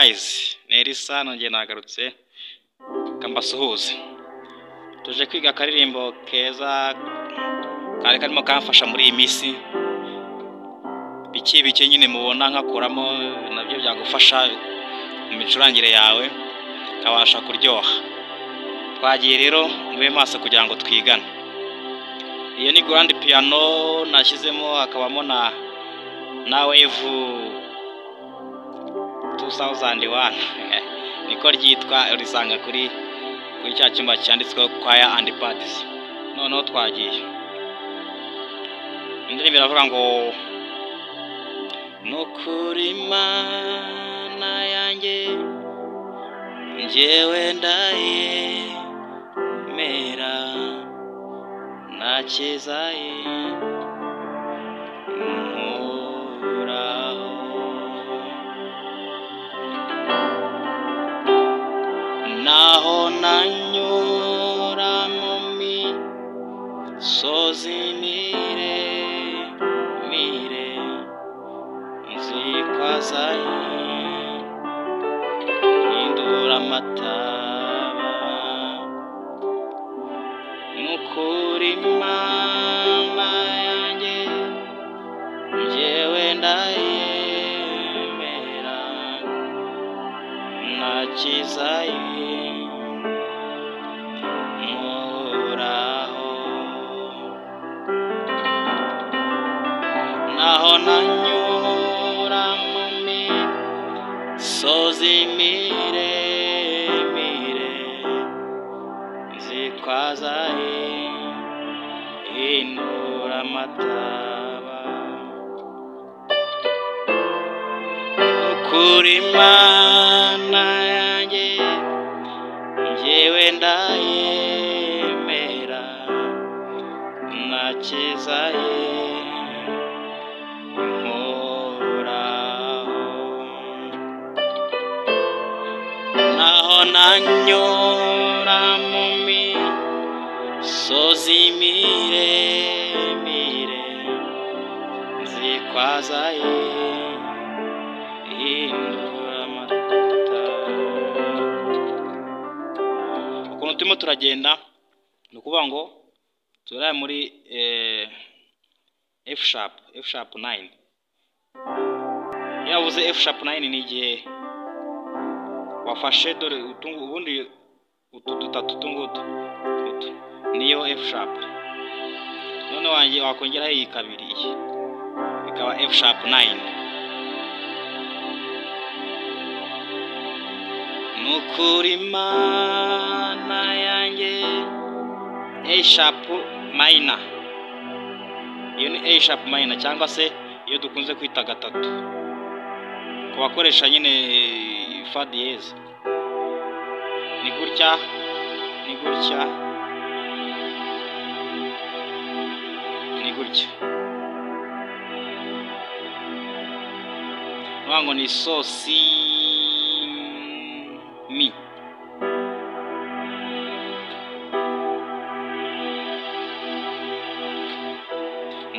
guys, ni Elisa nongeye nagarutse kambasuhuze. Tuje kwiga akaririmbo keza kari karimo kamfasha muri iyi minsi. Bike nyine mubona nkakoramo nabyo byagufasha mu micurangire yawe kabasha kuryoha. Twagiye rero mube maso kugira ngo twigane. Iyo ni grand piano nashyizemo akabamo na wave 2001 niko ryitwa urisanga kuri cya cyumba cyanditsweho choir and parties. Noneho twagiye indirimbo iravuga ngo nukuri Mana yanjye njyewe ndayemera nakizaye naho nanyura mu misozi mire nzikwazaye hindura amataba nukuri Mana yanjye njyewe ndayemera nakizaye naho nanyura mu misozi mire nzikwazaye hindura amataba nukuri Mana yanjye njyewe ndayemera nakizaye naho nanyura mu misozi mire nzikwazaye hindura amataba. Ukuntu turimo turagenda ni ukuvuga ngo turi muri F sharp 9. Yavuze F sharp 9 ni igihe wafashe dore ubundi utu dutatu tungutu niyo F sharp. None wanjye wakongeraho iyi kabiri bikaba F sharp 9. Nukuri Mana yanjye A sharp minor. Iyo ni A sharp minor cyangwa se iyo dukunze kwita gatatu ku bakoresha nyine fa dièse. Ni gutya wango ni so si mi.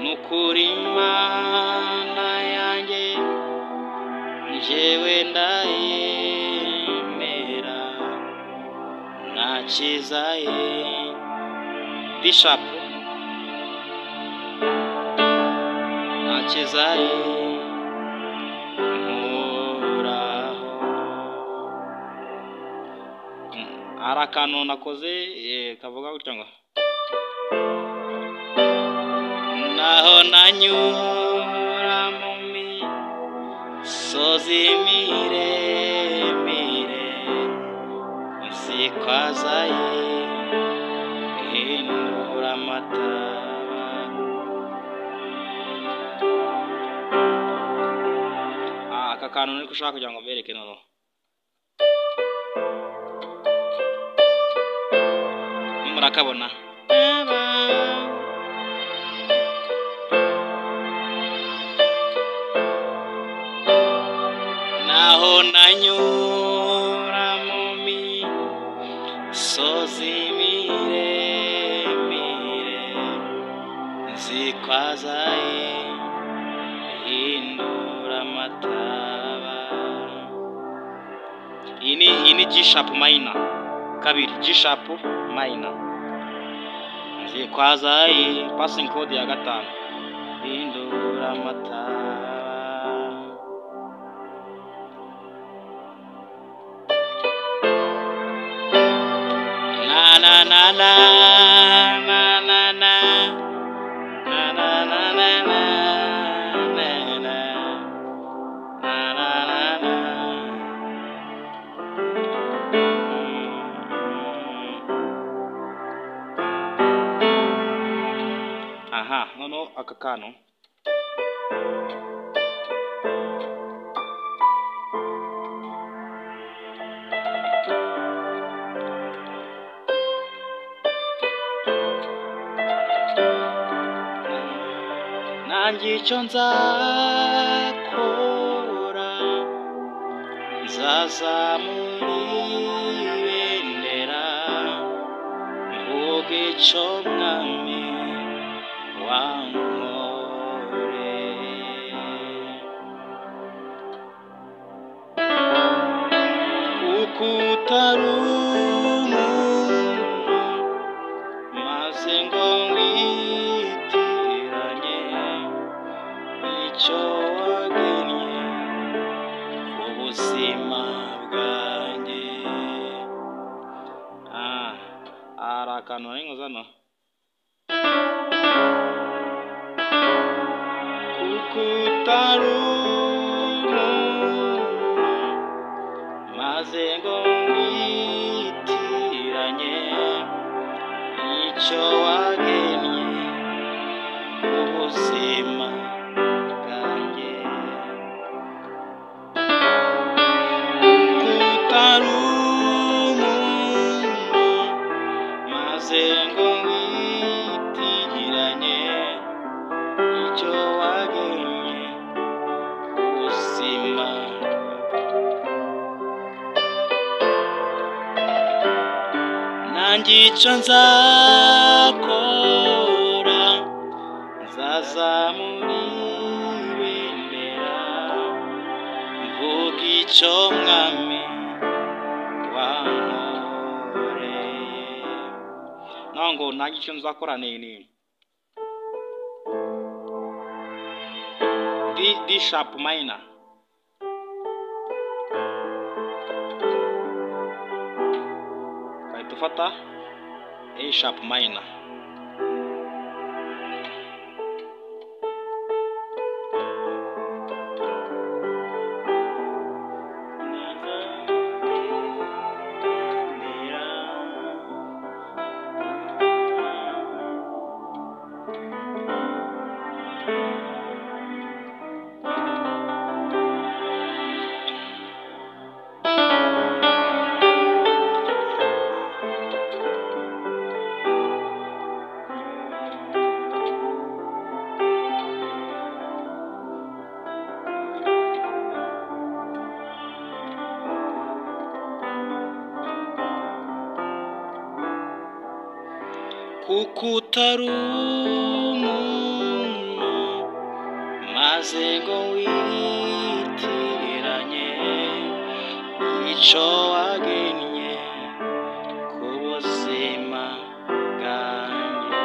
Nukuri Mana yanjye njyewe ndayemera nakizaye D sharp nakizaye muraho. Hari akantu nakoze kavuga gutya ngo naho nanyura mu misozi mire nzikwazaye hindura amataba. Aka kantu niko ushaka kugira ngo mbereke noneho. Murakabona naho nanyura mu misozi mire nzikwazaye hindura amataba iyi ni G sharp minor kabiri, G sharp minor. Nzi kwaza passing chord ya gatanu, hindura amatara. Na na na na na na na na na na na na. Aha, noneho aka kano nanjye icyo nzakora, nzazamura ibendera mvuge icyo mwami wankoreye. Kuko utari umuntu maze ngo witiranye icyo wagennye ubuzima bwanjye. Hari akantu nari nkuzano. Kuko utari umuntu maze ngo witiranye icyo wagennye ubuzima bwanjye. Kuko utari umuntu maze ngo witiranye icyo wagennye ubuzima. Nanjye icyo nzakora, nzazamura ibendera mvuga icyo mwami wankoreye. Nango nanjye icyo nzakora ni D sharp minor. Kahita ufata A sharp minor. Kuko utari umuntu maze ngo witiranye icyo wagennye ku buzima bwanjye.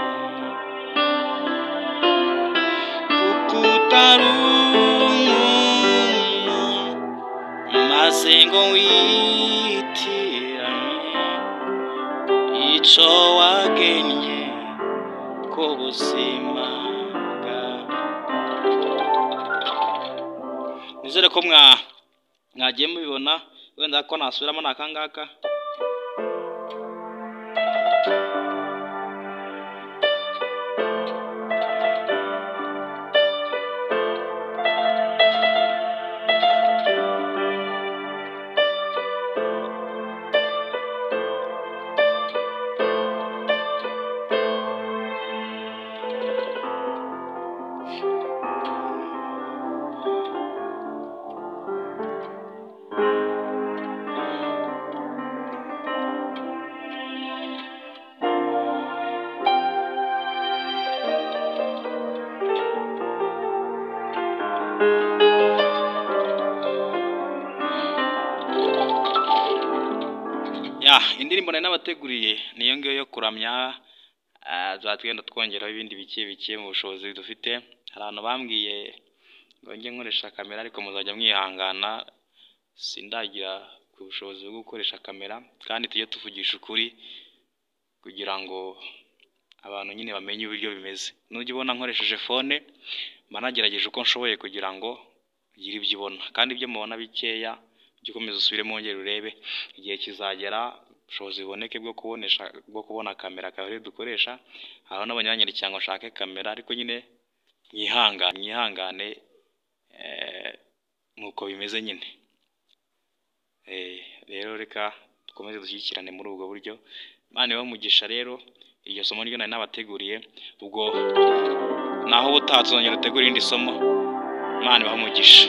Kuko utari umuntu maze ngo witiranye icyo wagennye ku buzima bwanjye. Nizere ko mwagiye mubibona, wenda ko nasubiramo nakangaka. indirimbo nari nabateguriye niyo ngiyo yo kuramya, tugenda twongeraho ibindi bike mu bushobozi dufite. Hari abantu bambwiye ngo njye nkoresha kamera ariko muzajya mwihangana, sindagira ku bushobozi bwo gukoresha kamera, kandi tujye tuvugisha ukuri kugira ngo abantu nyine bamenye uburyo bimeze. Nujya ubona nkoresheje fone mba nagerageje uko nshoboye kugira ngo ugire ibyo ubona, kandi ibyo mubona bikeya ujye ukomeza usubiremo wongere urebe, igihe kizagera ubushobozi buboneke bwo kubona kamera akaba ariyo dukoresha. Aho n'abanyanyeri cyangwa nshake kamera, ariko nyine mwihangane nuko bimeze nyine. Rero reka dukomeze dushyigikirane muri ubwo buryo. Imana ibahe umugisha. Rero iryo somo ryo nari nabateguriye, ubwo naho ubutaha tuzongera dutegura irindi somo. Imana ibahe umugisha.